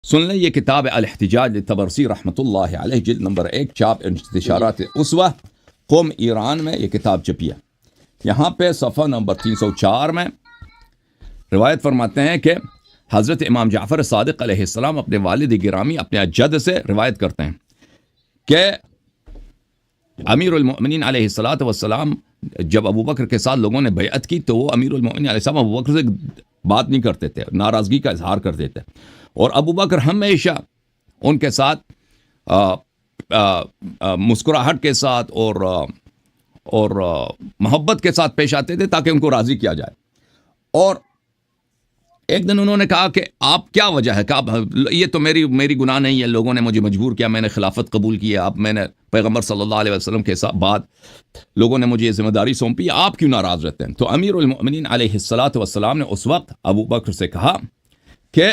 سن لیں، یہ کتاب الاحتجاج للطبرسی رحمۃ اللہ علیہ، جلد نمبر 1، چھاپ انتشارات اسوہ قم ایران میں یہ کتاب چھپی ہے۔ یہاں پہ صفحہ نمبر 304 میں روایت فرماتے ہیں کہ حضرت امام جعفر صادق علیہ السلام اپنے والد گرامی اپنے جد سے روایت کرتے ہیں کہ امیر المؤمنین علیہ الصلاۃ والسلام جب ابو بکر کے ساتھ لوگوں نے بیعت کی تو وہ امیر المؤمنین علیہ السلام ابو بکر سے بات نہیں کرتے تھے، ناراضگی کا اظہار کرتے تھے، اور ابو بکر ہمیشہ ان کے ساتھ مسکراہٹ کے ساتھ اور محبت کے ساتھ پیش آتے تھے تاکہ ان کو راضی کیا جائے۔ اور ایک دن انہوں نے کہا کہ آپ کیا وجہ ہے، کہ یہ تو میری گناہ نہیں ہے، لوگوں نے مجھے مجبور کیا، میں نے خلافت قبول کی ہے، اب میں نے پیغمبر صلی اللہ علیہ وسلم کے بعد لوگوں نے مجھے یہ ذمہ داری سونپی، آپ کیوں ناراض رہتے ہیں؟ تو امیر المؤمنین علیہ الصلاۃ والسلام نے اس وقت ابو بکر سے کہا کہ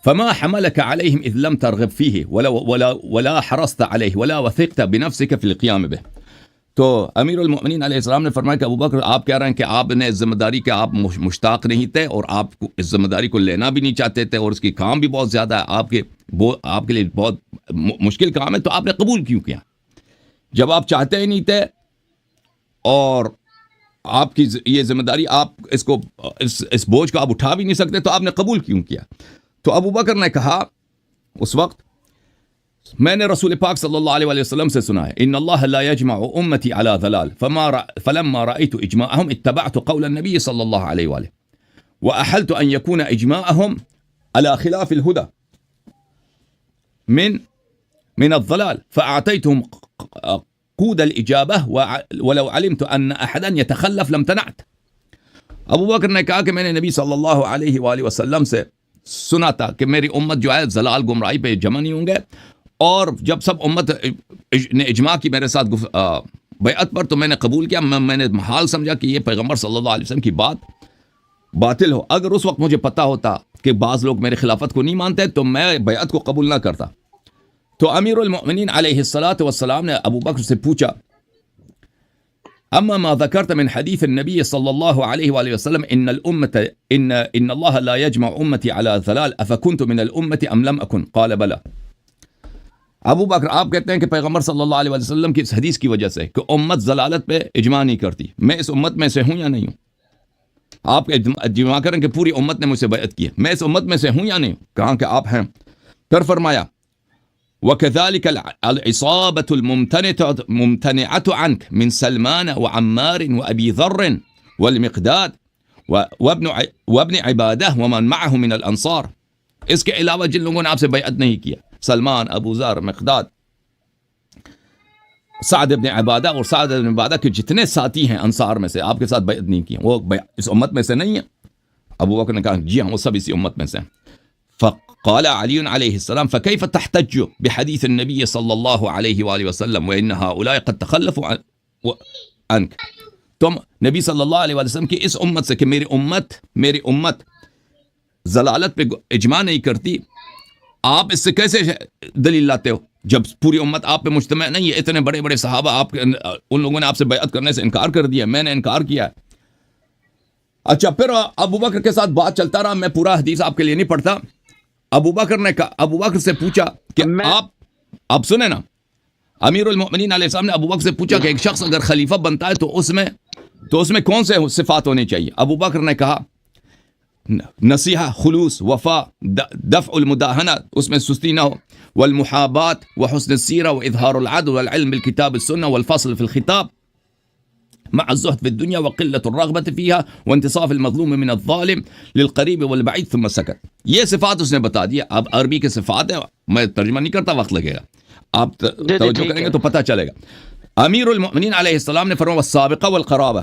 فما حملك عليهم اذ لم ترغب فيه ولا حرصت عليه ولا وثقت بنفسك في القيام به۔ تو امیر المؤمنین علیہ السلام نے فرمایا کہ ابو بکر، آپ کہہ رہے ہیں کہ آپ نے اس ذمہ داری کے آپ مشتاق نہیں تھے اور آپ کو اس ذمہ داری کو لینا بھی نہیں چاہتے تھے، اور اس کی کام بھی بہت زیادہ ہے، آپ کے لیے بہت مشکل کام ہے، تو آپ نے قبول کیوں کیا؟ جب آپ چاہتے ہی نہیں تھے اور آپ کی یہ ذمہ داری آپ اس بوجھ کو آپ اٹھا بھی نہیں سکتے، تو آپ نے قبول کیوں کیا؟ تو ابو بکر نے کہا اس وقت، میں نے رسول پاک صلی اللہ علیہ وسلم سے سنا ہے، ان اللہ لا یجمع امتی علی ضلال فلما رأیت اجماعهم اتبعت قول النبی صلی اللہ علیہ وآلہ واحلت ان یکون اجماعهم على خلاف الهدى من الضلال فاعطیتهم قود الاجابة ولو علمت ان احدا يتخلف لم تنعت۔ ابو بکر نے کہا کہ میں نے نبی صلی اللہ علیہ وآلہ وسلم سے سنا تھا کہ میری امت جو ہے ضلال گمراہی پہ جمع نہیں ہوں گے، اور جب سب امت نے اجماع کی میرے ساتھ بیعت پر تو میں نے قبول کیا، میں نے محال سمجھا کہ یہ پیغمبر صلی اللہ علیہ وسلم کی بات باطل ہو۔ اگر اس وقت مجھے پتا ہوتا کہ بعض لوگ میری خلافت کو نہیں مانتے تو میں بیعت کو قبول نہ کرتا۔ تو امیر المؤمنین علیہ الصلاۃ والسلام نے ابو بکر سے پوچھا، اما ما ذکرت من حدیث النبی صلی اللہ علیہ وآلہ وسلم ان اللہ لا یجمع امتی علی ضلال افکنت من الامت ام لم اکن؟ قال بلا۔ ابو بکر، آپ کہتے ہیں کہ پیغمبر صلی اللہ علیہ وسلم کی اس حدیث کی وجہ سے کہ امت ضلالت پہ اجماع نہیں کرتی، میں اس امت میں سے ہوں یا نہیں ہوں؟ آپ اجماع کریں کہ پوری امت نے مجھ سے بیعت کی ہے، میں اس امت میں سے ہوں یا نہیں ہوں؟ کہاں کہ آپ ہیں۔ پھر فرمایا وَكَذَلِكَ الْعِصَابَةُ الْمُمْتَنِعَةُ عَنْكَ مِنْ سَلْمَانَ وَعَمَّارٍ وَأَبِي ذَرٍ وَالْمِقْدَادِ وَابْنِ عِبَادَةٍ وَمَنْ مَعَهُ مِنَ الْأَنصَارِ، اس کے علاوہ جن لوگوں نے آپ سے بیعت نہیں کیا، سلمان، ابو ذر، مقداد، سعد ابن عبادہ، اور سعد ابن عبادہ کے جتنے ساتھی ہیں انصار میں سے آپ کے ساتھ بیعت نہیں کی، وہ اس امت میں سے نہیں ہیں۔ ابو بکر نے کہا جی ہاں، وہ سب اسی امت میں سے ہیں۔ فقال علی علیہ السلام فکیف تحتج بحدیث النبی صلی اللہ علیہ وآلہ وسلم وان هؤلاء قد تخلفوا عنك، تم نبی صلی اللہ علیہ وسلم کی اس امت سے کہ میری امت ضلالت پہ اجماع نہیں کرتی، آپ اس سے کیسے دلیل لاتے ہو جب پوری امت آپ پہ مجتمع نہیں ہے؟ اتنے بڑے بڑے صحابہ ان لوگوں نے آپ سے بیعت کرنے سے انکار کر دیا، میں نے انکار کیا ہے۔ اچھا، پھر ابو بکر کے ساتھ بات چلتا رہا، میں پورا حدیث آپ کے لیے نہیں پڑھتا۔ ابو بکر نے کہا، ابو بکر سے پوچھا کہ آپ سنیں نا، امیر المؤمنین علیہ السلام نے ابو بکر سے پوچھا کہ ایک شخص اگر خلیفہ بنتا ہے تو اس میں کون سے صفات ہونی چاہیے؟ ابو بکر نے کہا نصیحہ، خلوص، وفا، دفع المداہنہ، اس میں سستی نہ ہو، والمحابات وحسن السیرہ واظہار العدل والعلم بالکتاب السنہ والفصل فی الخطاب مع الزہد فی الدنیا وقلۃ الرغبۃ فیہا وانتصاف المظلوم من الظالم للقریب والبعید ثم سکت۔ یہ صفات اس نے بتا دیا۔ اب عربی کے صفات ہیں، میں ترجمہ نہیں کرتا، وقت لگے گا، آپ توجہ کریں گے تو پتہ چلے گا۔ امیر المؤمنین علیہ السلام نے فرمایا والسابقہ والقرابہ،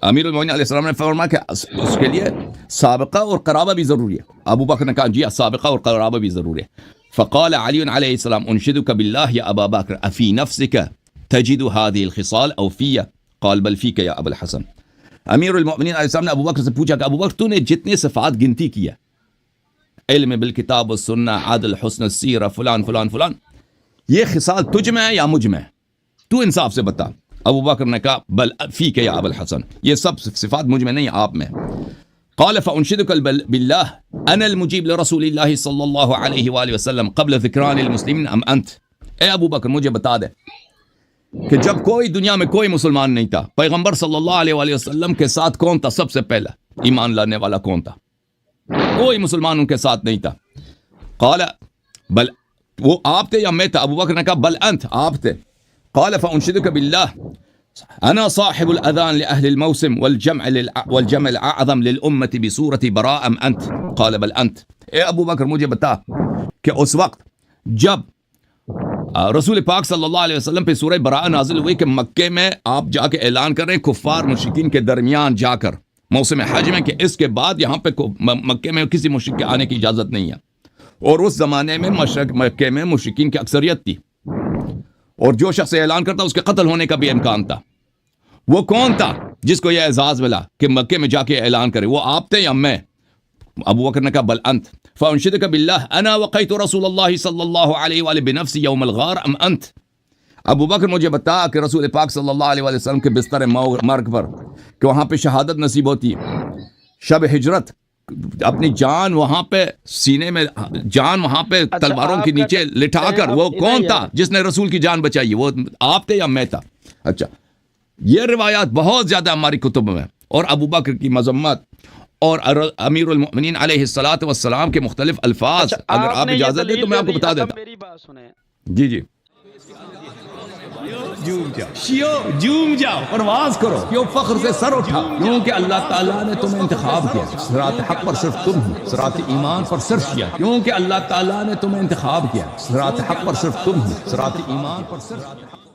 امیر المؤمنین علیہ السلام نے فرمایا کہ اس کے لیے سابقہ اور قرابہ بھی ضروری ہے۔ ابو بکر نے کہا جی سابقہ اور قرابہ بھی ضروری ہے۔ فقال علی علیہ السلام انشدک باللہ یا ابا بکر افی نفسک تجد هذه الخصال او فیہ؟ قال بل فیک یا ابا الحسن۔ امیر المؤمنین علیہ السلام نے ابو بکر سے پوچھا کہ ابو بکر تو نے جتنے صفات گنتی کیا، علم بالکتاب والسنہ، عدل، حسن السیرہ، فلان فلان فلان، یہ خصال تجھ میں ہے یا مجھ میں؟ تو انصاف سے بتا۔ ابو بکر نے کہا بل فیک یا ابا الحسن، یہ سب صفات مجھ میں نہیں، آپ میں۔ قال فأنشدك بالله أنا المجيب لرسول الله صلی اللہ علیہ وآلہ وسلم قبل ذکران المسلمین ام انت. اے ابو بکر مجھے بتا دے کہ جب کوئی دنیا میں کوئی مسلمان نہیں تھا، پیغمبر صلی اللہ علیہ وآلہ وسلم کے ساتھ کون تھا سب سے پہلا ایمان لانے والا کون تھا؟ کوئی مسلمان ان کے ساتھ نہیں تھا. قال بل وہ آپ تھے یا میں تھا؟ ابو بکر نے کہا بل انت، آپ تھے. قال فانشدک باللہ انا صاحب الاذان لاهل الموسم والجمع الاعظم للامه بسوره براء ام انت؟ قال بل انت. اے ابو بکر مجھے بتا کہ اس وقت جب رسول پاک صلی اللہ علیہ وسلم پہ سورہ براء نازل ہوئی کہ مکے میں آپ جا کے اعلان کر رہے ہیں کفار مشرکین کے درمیان جا کر موسم حج میں کہ اس کے بعد یہاں پہ مکے میں کسی مشرک کے آنے کی اجازت نہیں ہے. اور اس زمانے میں مکے میں مشرکین کی اکثریت تھی اور جو شخص اعلان کرتا اس کے قتل ہونے کا بھی امکان تھا. وہ کون تھا جس کو یہ اعزاز ملا کہ مکے میں جا کے اعلان کرے؟ وہ آپ تھے یا میں؟ ابو بکر نے کہا بل انت. فانشدک باللہ انا وقیت رسول اللہ صلی اللہ علیہ وآلہ بنفسی یوم الغار ام انت. ابو بکر مجھے بتا کہ رسول پاک صلی اللہ علیہ وآلہ وسلم کے بستر مرگ پر کہ وہاں پہ شہادت نصیب ہوتی ہے، شب ہجرت اپنی جان وہاں پہ سینے میں جان وہاں پہ تلواروں کے نیچے لٹا کر وہ کون تھا جس نے رسول کی جان بچائی؟ وہ آپ تھے یا میں تھا؟ اچھا یہ روایات بہت زیادہ ہماری کتب میں، اور ابو بکر کی مذمت اور امیر المؤمنین علیہ الصلوۃ والسلام کے مختلف الفاظ اگر آپ اجازت دیں تو میں آپ کو بتا دیتا. میری بات سنیں. جی جھوم جاؤ پرواز کرو، کیوں فخر سے سر اٹھا، کیونکہ اللہ تعالیٰ نے تمہیں انتخاب کیا. صراط حق پر صرف تم ہو، صراط ایمان پر صرف کیا، کیونکہ اللہ تعالیٰ نے تمہیں انتخاب کیا. صراط حق پر صرف تم ہو، صراط ایمان پر صرف